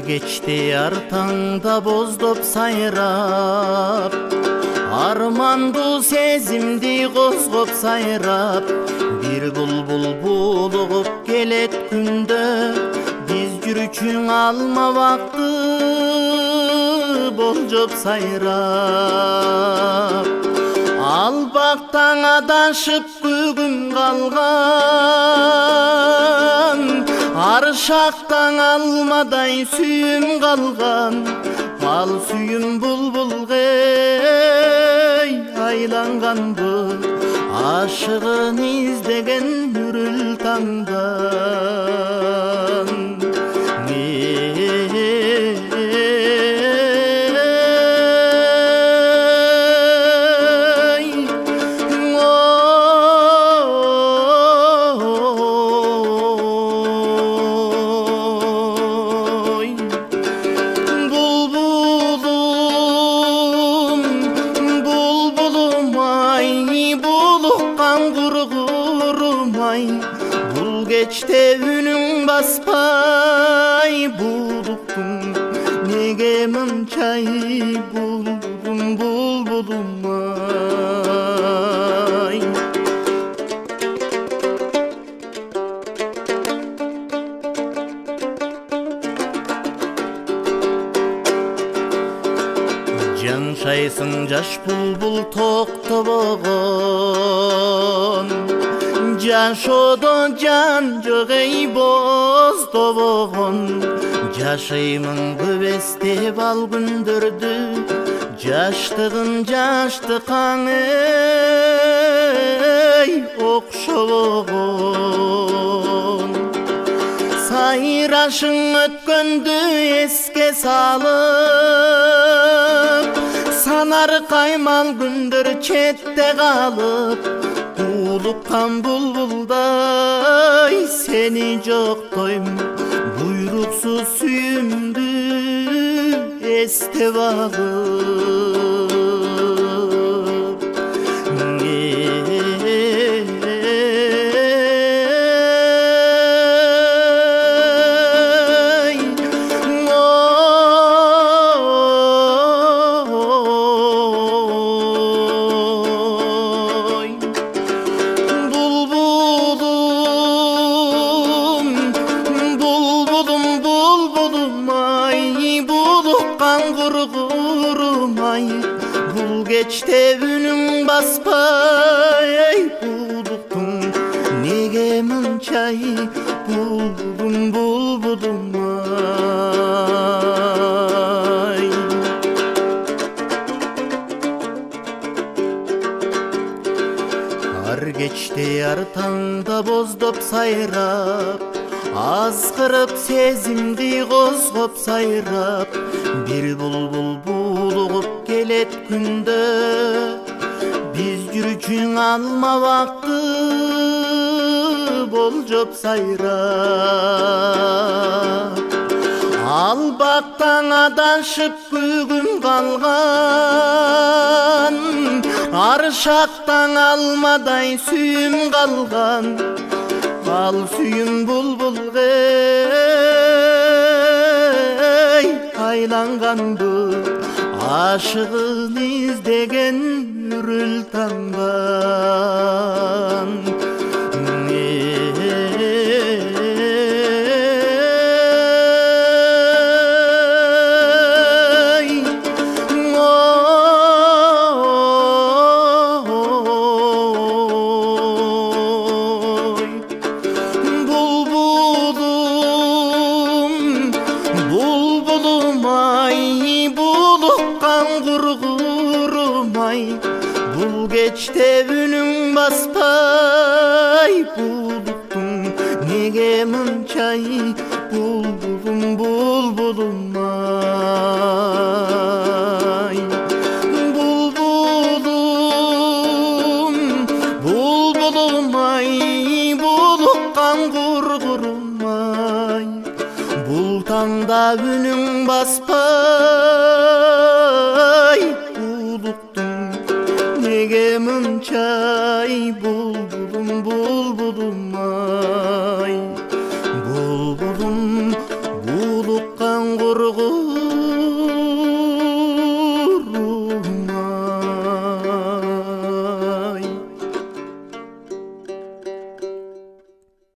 Geçti ар таңда боздоп сайрап, арманду сезимди козгоп сайрап, бир булбул булугуп келет күндө, биз жүрүчүң алма вакты болжоп сайрап. Ал бактан адашып күгүм калган, аршактан алмадай сүйүм калган, ал сүйүм булбулга айланганбы, ашыгын издеген үрүл таңдан. Бул кечте үнүң баспай, булуктум неге мынчай, булбулум булбулум ай. Жаншайсың жаш булбул токтобогон, жашоодо жан жок эй боздобогон. Жашаймын көп эстеп ал күндөрдү, жаштыгым жаштыкаң эй окшобогон. Сайрашың өткөндү эске салып, санар каймал күндөр четте калып, улуккан булбулдай сени жоктойм, буйруксуз сүйүмдү эстеп алып. Бул кечте үнүң баспай, булуктум неге мынчай, булбулум булбулум ай. Ар кечте ар таңда боздоп сайрап, азгырып сезимди козгоп сайрап, бир булбул булугуп келет күндө, биз жүрүчүң алма вакты болжоп сайрап. Ал бактан адашып күгүм калган, аршактан алмадай сүйүм калган, ал сүйүм булбулга айланганбы, ашыгын издеген үрүл таңдан. Бул кечте үнүң баспай, булуктум неге мынчай, булбулум булбулум ай. Булбулум булбулум ай, булуккан кургурум ай. Бул таңда үнүң баспай, булуктум неге мынчай, булбулум булбулум ай.